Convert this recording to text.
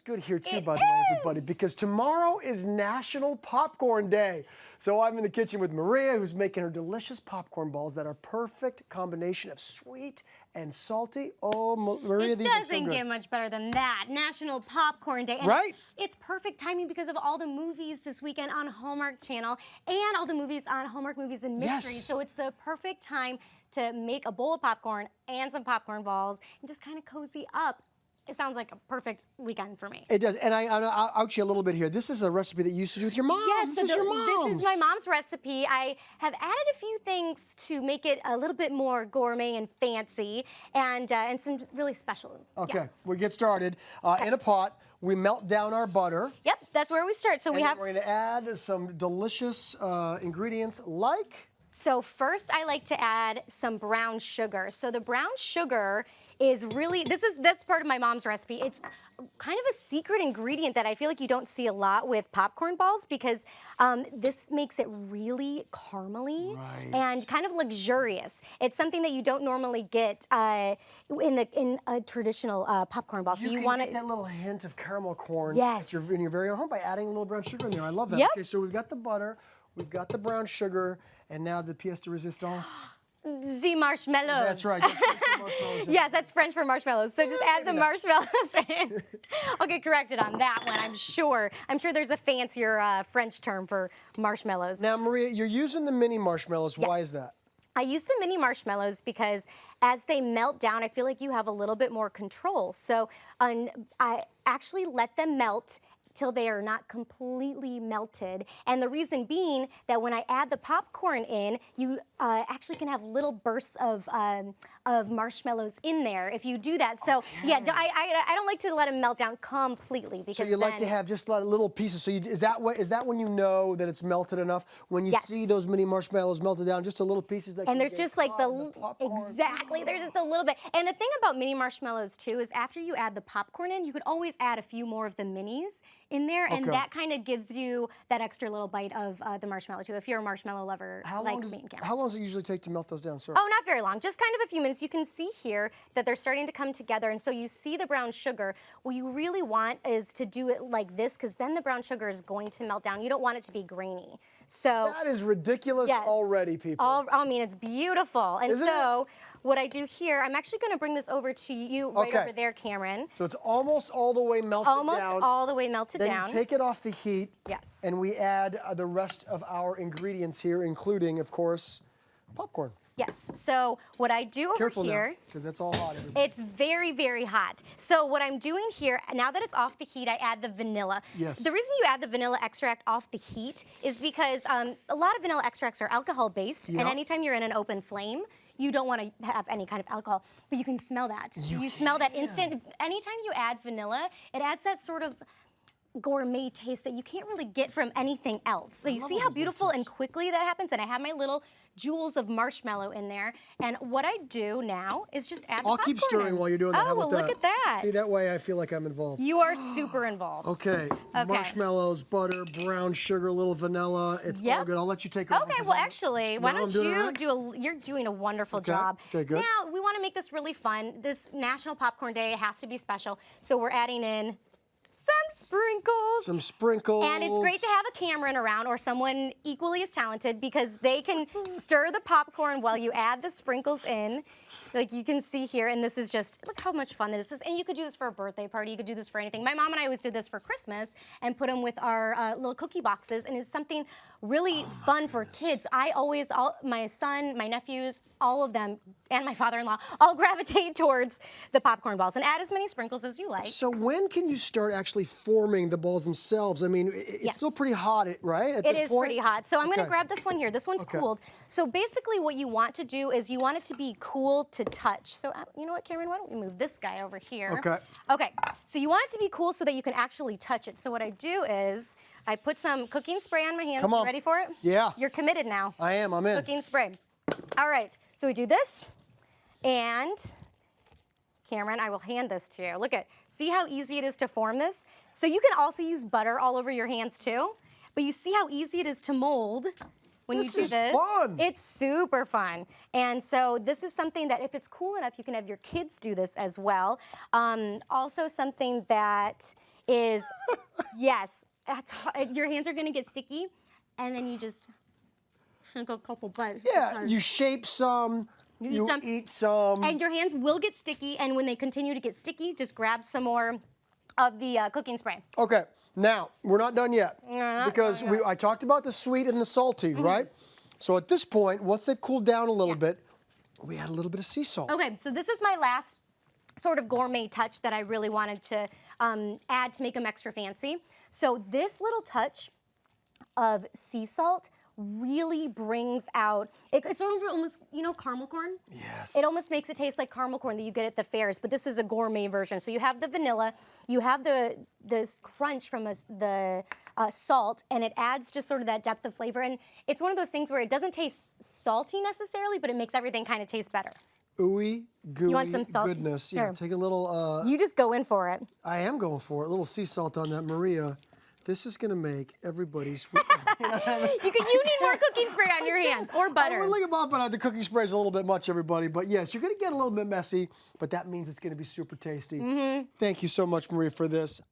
good here too, by the way, everybody, because tomorrow is National Popcorn Day. So I'm in the kitchen with Maria, who's making her delicious popcorn balls that are perfect combination of sweet and salty. Oh, Maria, it these are so doesn't good. get much better than that. National Popcorn Day. And right? It's perfect timing because of all the movies this weekend on Hallmark Channel and all the movies on Hallmark Movies and Mysteries. Yes. So it's the perfect time to make a bowl of popcorn and some popcorn balls and just kind of cozy up. It sounds like a perfect weekend for me. It does, and I'll out you a little bit here. This is a recipe that you used to do with your mom. Yes, this is your mom's. This is my mom's recipe. I have added a few things to make it a little bit more gourmet and fancy, and some really special. Okay, Yeah. we get started. In a pot, we melt down our butter. Yep, that's where we start. So And then we're going to add some delicious ingredients like. So first, I like to add some brown sugar. So the brown sugar is really, that's part of my mom's recipe. It's kind of a secret ingredient that I feel like you don't see a lot with popcorn balls because this makes it really caramely and kind of luxurious. It's something that you don't normally get in a traditional popcorn ball. So you want get that little hint of caramel corn yes. in your very own home by adding a little brown sugar in there. I love that. Yep. Okay, so we've got the butter, we've got the brown sugar, and now the pièce de résistance. The marshmallows. That's right. That's French for marshmallows. Yes, that's French for marshmallows. So just add the marshmallows in. I'll get corrected on that one, I'm sure. I'm sure there's a fancier French term for marshmallows. Now, Maria, you're using the mini marshmallows. Yes. Why is that? I use the mini marshmallows because as they melt down, I feel like you have a little bit more control. So I actually let them melt till they are not completely melted. And the reason being that when I add the popcorn in, you actually can have little bursts of marshmallows in there if you do that. So yeah, I don't like to let them melt down completely because so you like to have just little pieces. So is that when you know that it's melted enough? When you see those mini marshmallows melted down, just a little pieces that. And there's just like popcorn. there's just a little bit. And the thing about mini marshmallows too is after you add the popcorn in, you could always add a few more of the minis in there, and that kind of gives you that extra little bite of the marshmallow too, if you're a marshmallow lover like me and Cameron. How long does it usually take to melt those down, sir? Oh, not very long, just kind of a few minutes. You can see here that they're starting to come together, and so you see the brown sugar. What you really want is to do it like this, because then the brown sugar is going to melt down. You don't want it to be grainy. So that is ridiculous already, people. I mean, it's beautiful. And what I do here, I'm actually going to bring this over to you right over there, Cameron. So it's almost all the way melted down. Almost all the way melted down. Then you take it off the heat. Yes. And we add the rest of our ingredients here, including, of course, popcorn. Yes. So what I do over here, because that's all hot. Everybody. It's very, very hot. So what I'm doing here, now that it's off the heat, I add the vanilla. Yes. The reason you add the vanilla extract off the heat is because a lot of vanilla extracts are alcohol-based, and anytime you're in an open flame, you don't want to have any kind of alcohol, but you can smell that. You smell that instant. Anytime you add vanilla, it adds that sort of gourmet taste that you can't really get from anything else. So you see how beautiful and quickly that happens? And I have my little jewels of marshmallow in there. And what I do now is just add the popcorn keep stirring while you're doing that. Oh, How well, about look at that. See, that way I feel like I'm involved. You are super involved. Okay. Marshmallows, butter, brown sugar, a little vanilla. It's all good. I'll let you take over. Okay, well, actually, why don't you you're doing a wonderful job. Okay, good. Now, we want to make this really fun. This National Popcorn Day has to be special. So we're adding in some sprinkles. Some sprinkles. And it's great to have a Cameron around or someone equally as talented because they can stir the popcorn while you add the sprinkles in. Like you can see here, and this is just, look how much fun this is. And you could do this for a birthday party, you could do this for anything. My mom and I always did this for Christmas and put them with our little cookie boxes, and it's something really fun for kids. My son, my nephews, all of them, and my father-in-law, all gravitate towards the popcorn balls, and add as many sprinkles as you like. So when can you start actually forming the balls themselves? I mean, it's still pretty hot, right? At this point? It is pretty hot. So I'm going to grab this one here. This one's cooled. So basically what you want to do is you want it to be cool to touch. So you know what, Cameron, why don't we move this guy over here? Okay. Okay, so you want it to be cool so that you can actually touch it. So what I do is I put some cooking spray on my hands. Come on. You ready for it? Yeah. You're committed now. I am, I'm in. Cooking spray. All right, so we do this, and Cameron, I will hand this to you. Look see how easy it is to form this? So you can also use butter all over your hands too, but you see how easy it is to mold when This you do is this. fun. It's super fun. And so this is something that if it's cool enough, you can have your kids do this as well. Also something that is, yes, your hands are gonna get sticky, and then you just sink a couple bites. Yeah, you shape some, you eat some. And your hands will get sticky, and when they continue to get sticky, just grab some more of the cooking spray. Okay, now, we're not done yet. not Because done yet. I talked about the sweet and the salty, right? So at this point, once they've cooled down a little bit, we add a little bit of sea salt. Okay, so this is my last sort of gourmet touch that I really wanted to add to make them extra fancy. So this little touch of sea salt really brings out, it's sort of almost, you know, caramel corn? Yes. It almost makes it taste like caramel corn that you get at the fairs, but this is a gourmet version. So you have the vanilla, you have this crunch from the salt, and it adds just sort of that depth of flavor. And it's one of those things where it doesn't taste salty necessarily, but it makes everything kind of taste better. Ooey, gooey want some salt? goodness. Yeah, Here. take a little, You just go in for it. I am going for it, a little sea salt on that, Maria. This is gonna make everybody sweet. You need more cooking spray on your hands, or butter. We're looking about, but the cooking spray is a little bit much, everybody. But yes, you're gonna get a little bit messy, but that means it's gonna be super tasty. Thank you so much, Maria, for this.